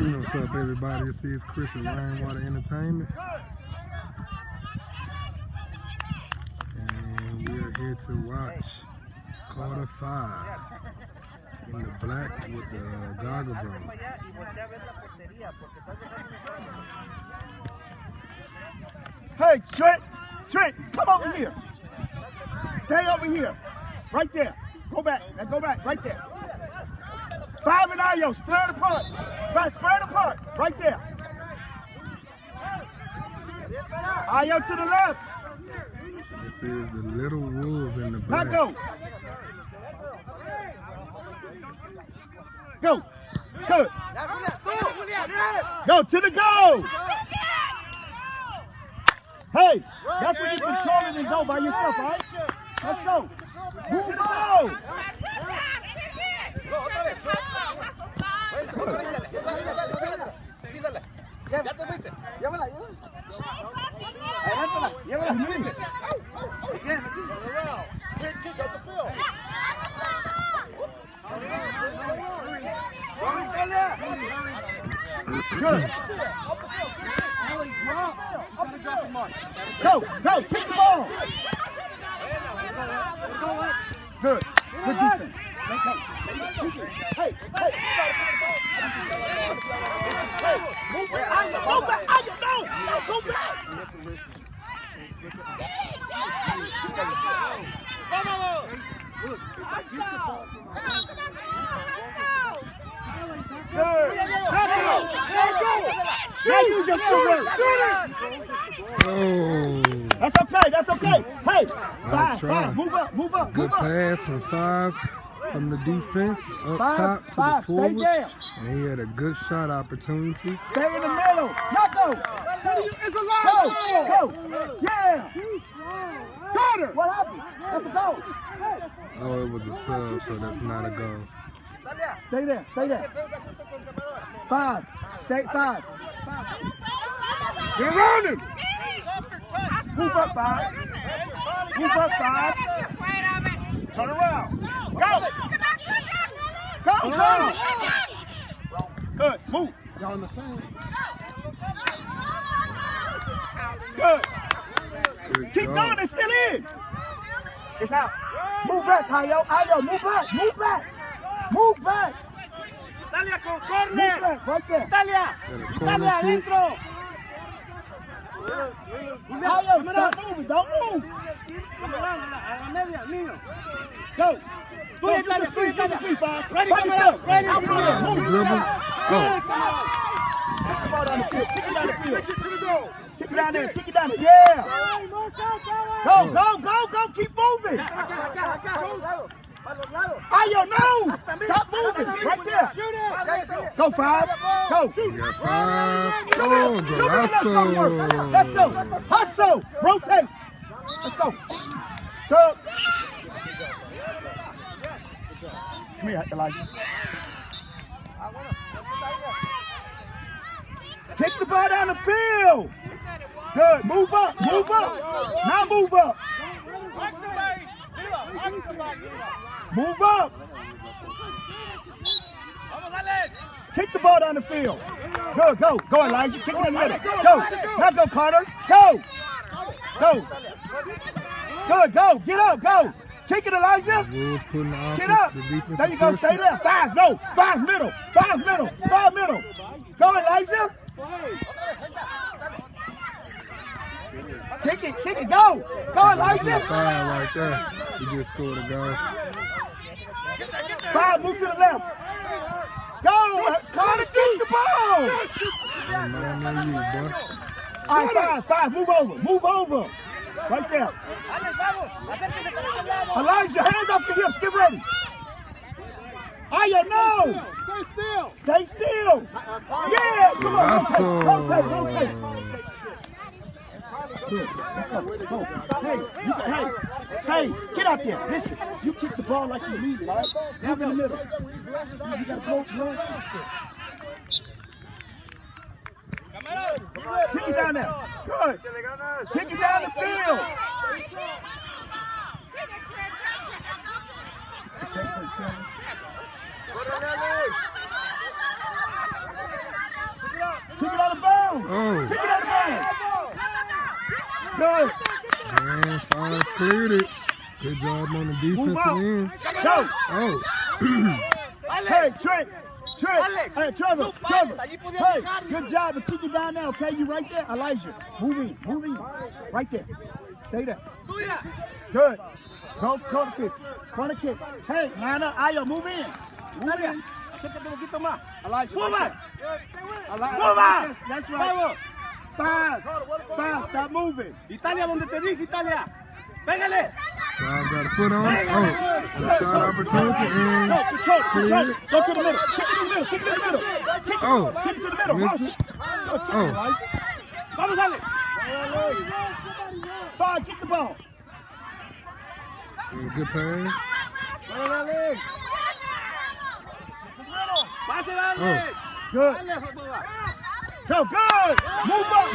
What's up, everybody? This is Chris with Rainwater Entertainment. And we are here to watch quarter 5 in the black with the goggles on. Hey, Trent, come over here. Stay over here. Right there. Go back, right there. 5 and Ayo, spread apart. Spread apart, right there. Ayo to the left. This is the little wolves in the black. Let go. Go. Good. Go to the goal. Hey, that's when you control it and go by yourself, all right? Let's go. Move to the goal. Ya te fuiste, llévala, adelántala, llévala, fuiste. Bien, aquí. Good. Go, kick the ball. Good defense. Hey. Move back. Go back. That's okay. Hey, nice try. Move up. Good pass from 5 from the defense up top to the forward. And he had a good shot opportunity. Stay in the middle. Not go. It's a line. Go. Yeah. Got her. What happened? That's a goal. Oh, it was a sub, so that's not a goal. Stay there. 5. Stay 5. Get around him. Move up 5. Turn around. Go. Good. Move. Y'all in the same. Good. Keep going. It's still in. It's out. Move back, Ayo. Move back. Italia con corner. Right there. Italia adentro. Ayo, stop moving. Don't move. A la media, niño. Go. Ready, come Ready. Dribble. Oh. Kick it down there. Yeah. Go. Keep moving. Ayo, no. Stop moving. Right there. Go 5. Go. You got 5. Oh, Golasso. Let's go. Hustle. Rotate. Let's go. So. Come here, Elijah. Kick the ball down the field. Good. Move up. Now move up. Move up. Kick the ball down the field. Good. Go, Elijah. Kick it in the middle. Go. Now go, Carter. Go. Good. Go. Get up. Go. Kick it, Elijah. Get up. There you go. Stay there. 5. No. 5 middle. 5 middle. Go, Elijah. Kick it. Go, Elijah. 5 right there. He just scored a goal. 5. Move to the left. Go. Carter, kick the ball. All right, 5. Move over. Right there. Elijah, hands off the hips. Get ready. Ayo, no. Stay still. Yeah, come on. Rotate. Hey, get out there. Listen, you kick the ball like you need it, all right? Move in the middle. You got to go. Kick it down there. Good. Kick it down the field. Oh. Kick it out of bounds. Good. And 5 cleared it. Good job on the Move defensive out. end. Go. Oh. Hey, Trent. Hey, Trevor. Hey, good job. But kick it down there, okay? You right there. Elijah. Move in. Right there. Stay there. Good. Go to kick. Corner kick. Hey, line up. Ayo, move in. Acércate un poquito más. Elijah. Move right it. there. Elijah. Move it. That's right. 5. Stop moving. Italia, donde te dije, Italia. Pégale. 5 got a foot on it. Oh. Shot opportunity and No, control. cleared. Go to the middle. Kick it to the middle. Kick it to the middle. Missed it. Oh. Vamos, dale. 5, kick the ball. And good pass. Pase, dale. Good. Go, good. Move up.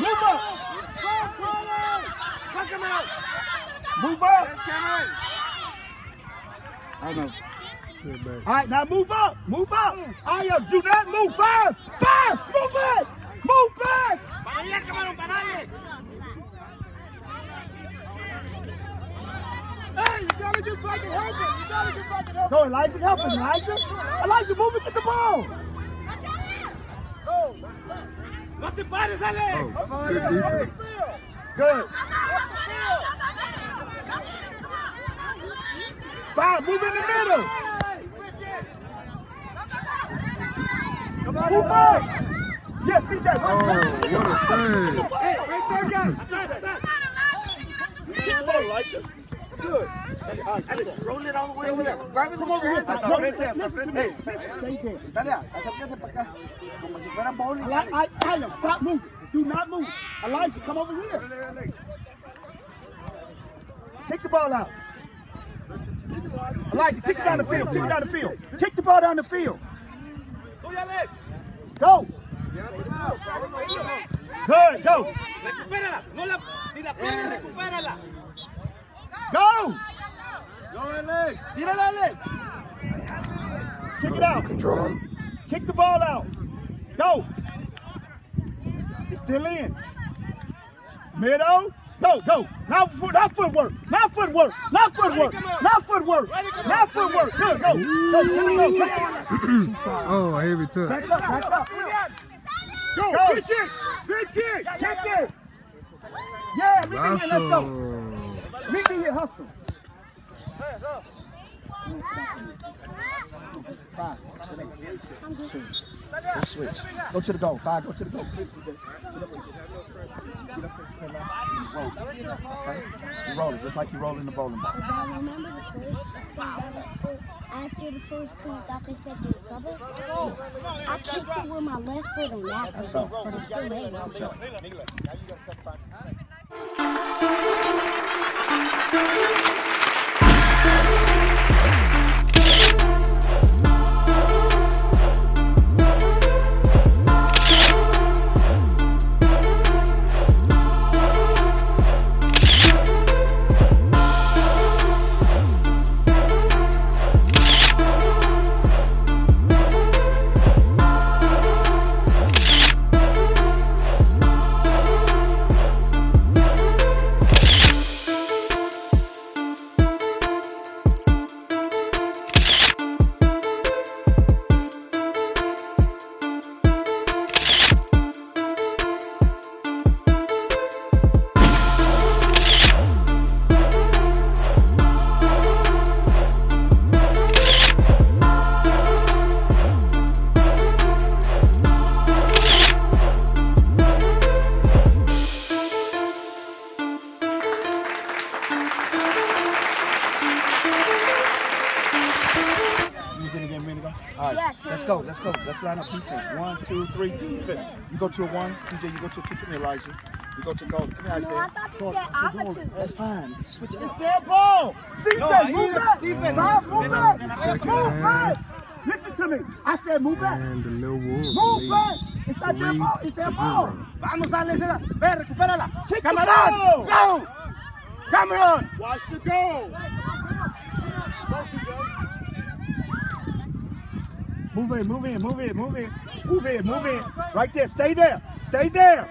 Move up. I know. Step back. All right, now move up. Ayo, do not move. 5. Move back. Hey, you gotta get back and help him. Go, Elijah, help him, Elijah. Elijah, move it to the ball. No te pares, dale. Oh, good defense. Good. 5, move in the middle. Move back. Yes, CJ. Oh, what a save. Hey, right there, guys. Kick the ball, Elijah. Good. Roll it all the way over there. Grab it. Come over here. Hasta No, frente, hasta listen to frente. me. Stay there. Italia, acércate para acá. Como si fuera bowling. Elijah, stop moving. Do not move. Elijah, come over here. Kick the ball out. Elijah, kick it down the field. Kick the ball down the field. Go. Good, go. Recupérala. No la, si la pierdes, recupérala. Go. No, Alex. Tírala, Alex. Kick it out. Control. Kick the ball out. Go. It's still in. Middle. Go. Now footwork. Good, go. Oh, heavy touch. Back up. Go. Big kick. Kick it. Yeah, meet me here. Let's go. Meet me here, hustle. 5. Let's switch. Go to the goal. 5, go to the goal. Roll. Okay? You roll it just like you roll in the bowling ball. But I remember the first after the first point, I thought they said there was something. I kicked it with my left foot on that, That's all. but it's still there. That's all. All right, let's go. Let's line up defense. 1, 2, 3, defense. You go to a 1. CJ, you go to a 2. Come here, Elijah. You go to a goal. Come here, Isaiah. No, I thought you said I'm a 2. That's fine. Switch it It's up. their ball. CJ, No, move back. defense. Move back. Second Move half. back. Listen to me. I said move back. And the little Wolves Move lead back. It's not their 3 ball. It's to their ball. 0. Vamos, dale, ve, recupérala. Kick the Cameron, ball. go. Cameron. Watch the goal. Move in. Right there. Stay there. Stay there.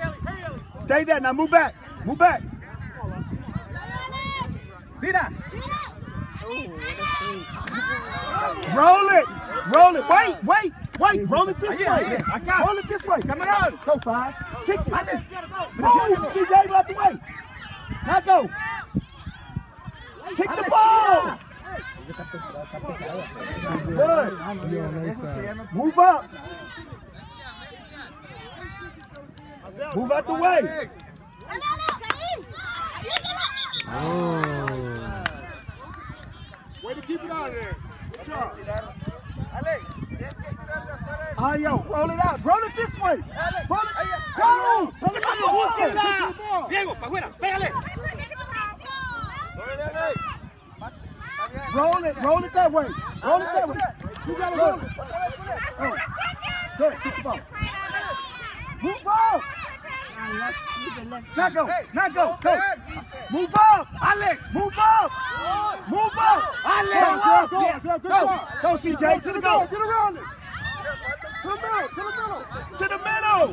Stay there. Now move back. Move back. Mira. Roll it. Roll it. Wait. Roll it this way. Roll it this way. Come around. Go, 5. Kick it. Move. CJ, out the way. Now go. Kick the ball. Good. Move up. Move out the way. Oh. Way to keep it out of there. Good job. Ayo, roll it out. Roll it this way. Roll it. Go. Diego, para afuera. Pégale. Roll it that way. Roll it that way. You gotta go. Oh. Good, kick the ball. Move up. Now go. Go. Move up. Alex, move up. Move up. Alex. Go, CJ, to the goal. Get around it. To the middle.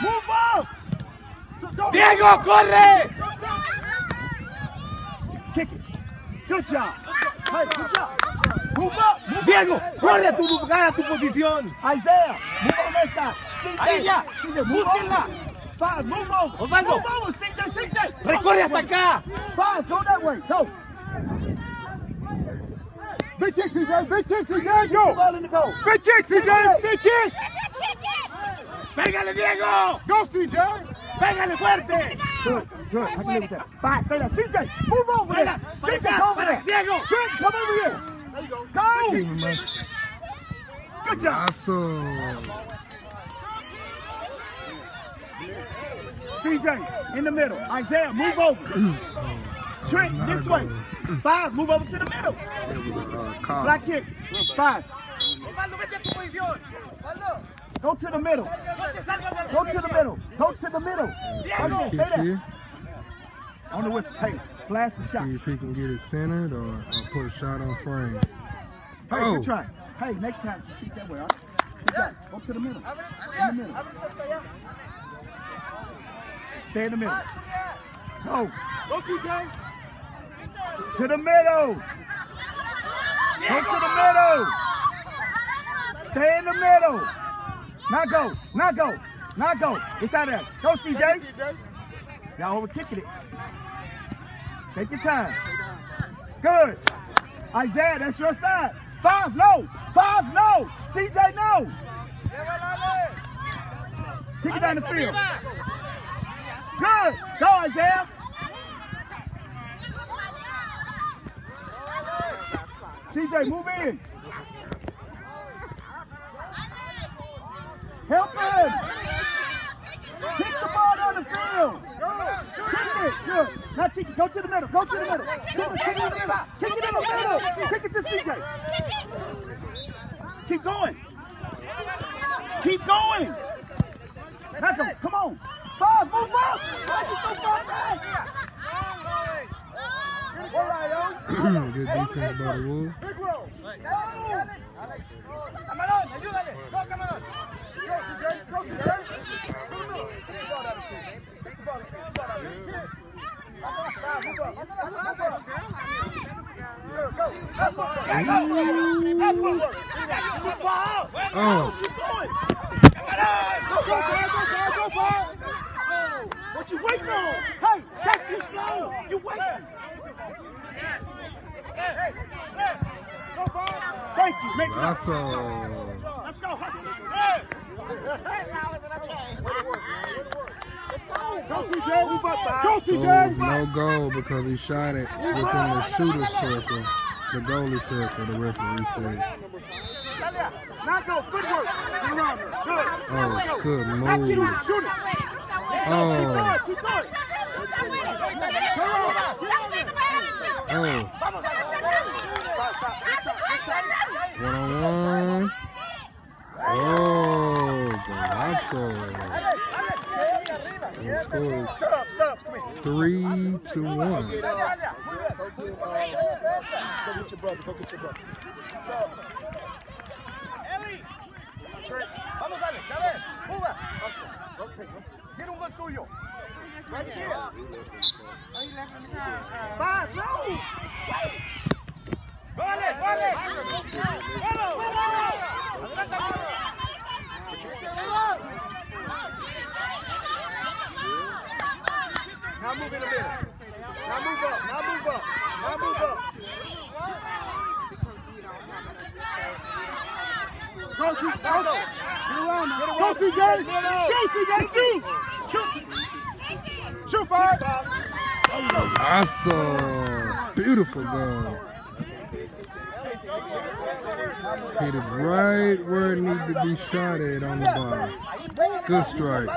Move up. Diego, corre. Kick it. Good job. Hey, good job. Move up. Diego, corre a tu posición. Isaiah, move on that side. Ahí ya. Búsquenla. 5, move over. Osvaldo. Move over, CJ. Recorre hasta acá. 5, go that way. Go. Big kick, CJ. Big kick, CJ. Go. Ball in the goal. Big kick, CJ. Big kick. Pégale, Diego. Go, CJ. Pégale fuerte. Good. I can live with that. 5, stay there. CJ, move over there. CJ, come over there. Diego. Trent, come over here. There you go. Go. Good job. Awesome. CJ, in the middle. Isaiah, move over. Trent, this way. 5, move over to the middle. It was a call. Black kick. 5. Osvaldo, vete a tu posición. Osvaldo. Go to the middle. Go to the middle. Go to the middle. Free Stay kick there. here. On the whistle. Hey, blast the shot. See if he can get it centered or put a shot on frame. Hey, Oh! good try. Hey, next time, keep that way, all right? Good job. Go to the middle. In the middle. Stay in the middle. Go. Go, CJ. To the middle. Go to the middle. Stay in the middle. Now go. It's out of there. Go, CJ. Y'all overkicking it. Take your time. Good. Isaiah, that's your side. 5, no. CJ, no. Kick it down the field. Good. Go, Isaiah. CJ, move in. Help him. Kick the ball down the field. Kick it. Good. Now kick it. Go to the middle. Kick it in the middle. Kick it to CJ. Keep going. Now go. Come on. 5, move up. Why you so far back? Good defense by the Wolves. Big roll. Camarón, ayúdale. Go, Camarón. Go, CJ. Go, CJ. Oh! Go, what you waiting on? Hey, that's too slow. You waiting. Thank you. Make it up. Awesome. Let's go. Hustle. Go, CJ. Move up. Go, So it was no goal because he shot it within the shooter's circle, the goalie circle, the referee said. Now go. Good work. Good. Oh, good move. Shoot it. Oh. Keep going. Oh. 1-on-1. Oh, golazo. So the score is 3-1. Go get your brother. Ellie! Vamos, dale, ya ves, tuyo. Right here. 5, no. Vale. Now move in the middle. Now move up. Go, CJ. Shoot, CJ. Shoot, 5. Awesome. Beautiful goal. Hit it right where it needs to be shot at on the ball. Good strike.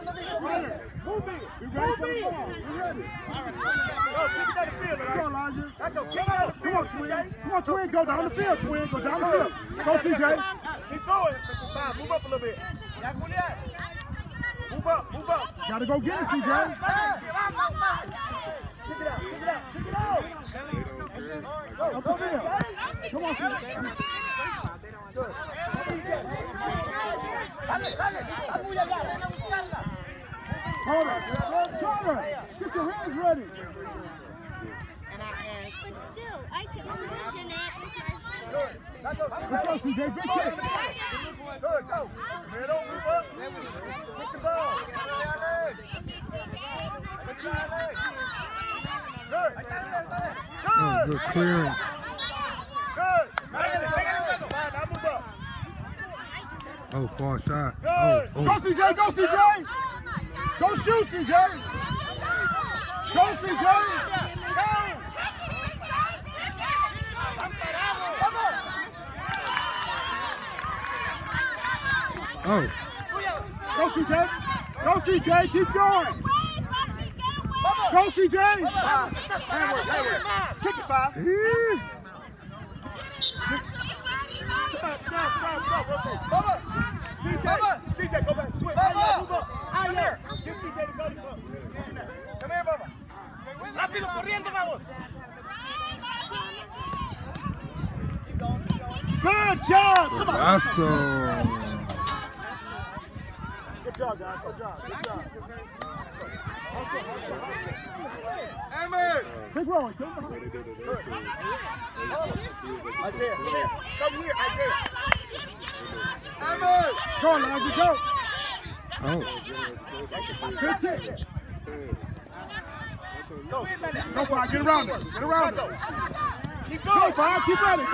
Come on, Twin. Go down the field, Twin. Go down the field. Go, CJ. Keep going. 5, move up a little bit. Move up. Gotta go get it, CJ. Kick it out. Go there. Come on, CJ. Good. Turner, get your hands ready. But still, I can position it. Let's go, CJ. Good kick. Good, go. Middle, move up. Kick the ball. Good. Good clearance. Good. Now move up. Oh, far shot. Good. Oh. Go, CJ. Go shoot, CJ. Go, CJ. Oh. Go, CJ. Keep going. Go, CJ. Kick it, 5. Stop. CJ, go back. Switch. Move up. Come here. Get CJ to go. Come here, Bubba. Rápido, corriendo, vamos. Good job. Come on. Awesome. Good job, guys. Good job. Emmett. Big rolling. Isaiah, come here. Come here, Isaiah. Emmett. Go, Elijah, go. Oh. Good kick. Go, Go, 5. Get around it. Keep Go, going. 5. Keep running.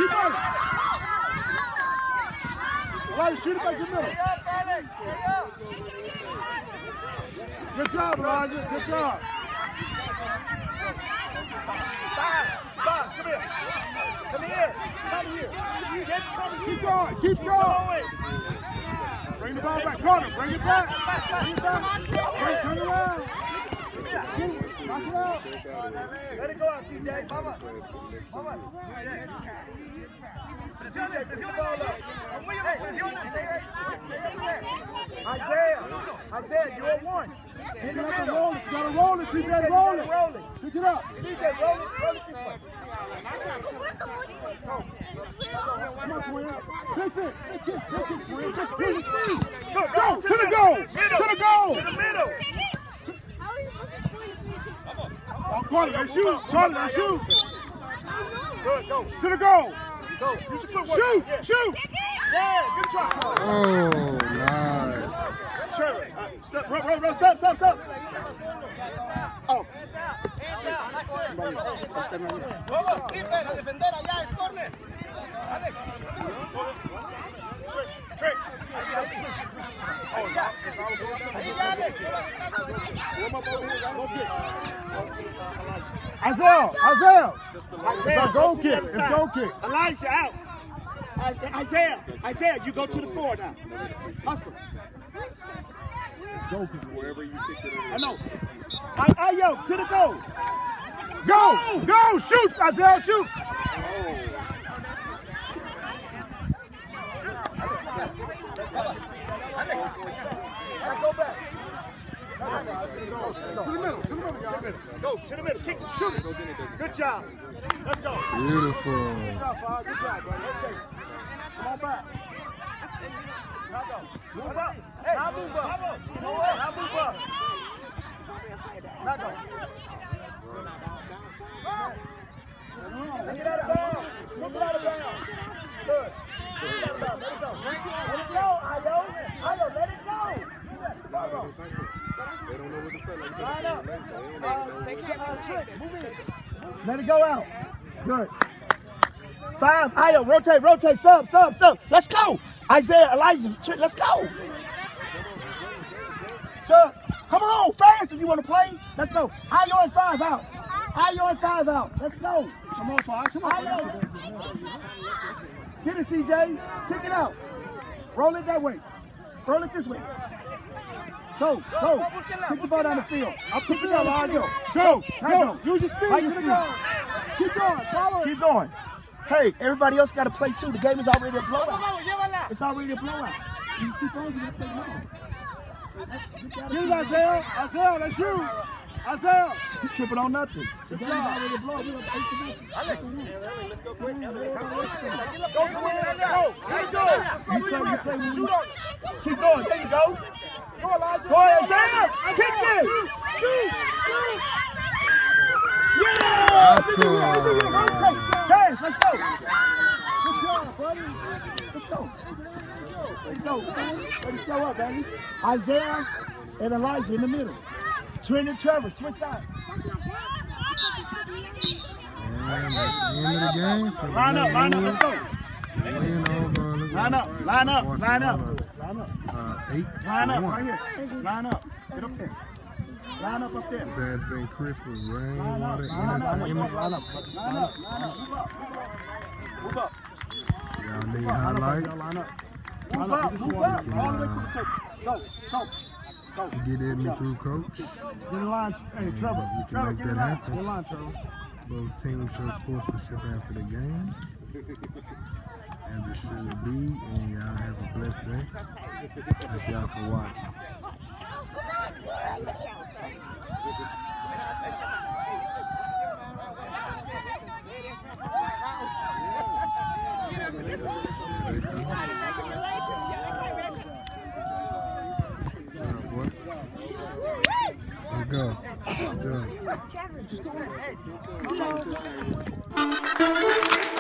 Elijah, shoot it back to the middle. Good job, Elijah. Good job. 5, come here. Come here. Just come here. Keep going. Bring the ball back. Corner. Bring it back. Turn around. Knock it out. Let it go out, CJ. Mama. Isaiah, you're at 1. In the middle. You gotta roll it, CJ. Roll it. Pick it up. CJ, roll it this way. Come on, Twin. Pick it, Twin. Just pick it. Go, To the goal. To the middle. Oh, corner, they shoot. Good, go. To the goal. Go. Use your footwork. Shoot. Yeah, good try. Oh, nice. Sure. Stop. Stop. Oh. Vamos, keeper, a defender allá, es corner. Dale. Trick. Oh, ya. Ahí ya, dale. Isaiah. It's a goal kick. Elijah out. Isaiah, you go to the 4 now. Hustle. Goal kick. Wherever you kick it in. I know. Ayo, to the goal. Go. Shoot, Isaiah, shoot. Go back. To the middle. Go to the middle. Kick it. Shoot it. Good job. Let's go. Beautiful. Good job, Bob. Good job, bro. Come on back. Move up. Hey, now move up. Back up. Get it out of bounds. Get it out of bounds. Good. Let it go. Let it go. Let it go, Ayo. Ayo, let it go. They don't know what to say. Like Line up. Let it go out. Good. 5. Ayo, rotate. Sub. Let's go. Isaiah, Elijah, let's go. Sub. Come on, fast if you want to play. Let's go. Ayo and 5 out. Ayo and 5 out. Let's go. Come on, 5. Come on. Ayo. Get it, CJ. Kick it out. Roll it that way. Roll it this way. Go. Kick the ball down the field. I'll pick it up, Ayo. Go. Use your speed. How you speed? Keep going. Follow it. Keep going. Hey, everybody else got to play too. The game is already a blowout. It's already a blowout. You keep on, you got to play more. Get it, Isaiah. Isaiah, that's you. Isaiah. You tripping on nothing. The game is already a blowout. We got 8 to 1. Let's go quick. Go. Keep going. You play. Shoot on. Keep going. There you go. Go, Elijah. Go ahead, Isaiah. Kick it. Shoot. Yeah. Awesome. James, let's go. Good job, buddy. Let's go. Ready to show up, baby. Isaiah and Elijah in the middle. Trent and Trevor, switch sides. And that's the end of the game. So Line up, let's go. Win over. Line up. 8 Line to up, 1. right here. Line up. Get up there. Line up there. This has been Chris with Rainwater Line Entertainment. up. Move up. Y'all need highlights. Move up. All the way to the circle. Go. You get at me through coach. Get in line. Hey, Trevor. We can make that happen. Get in line, Trevor. Both teams show sportsmanship after the game, as it should be, and y'all have a blessed day. Thank y'all for watching. Here we go. Good job.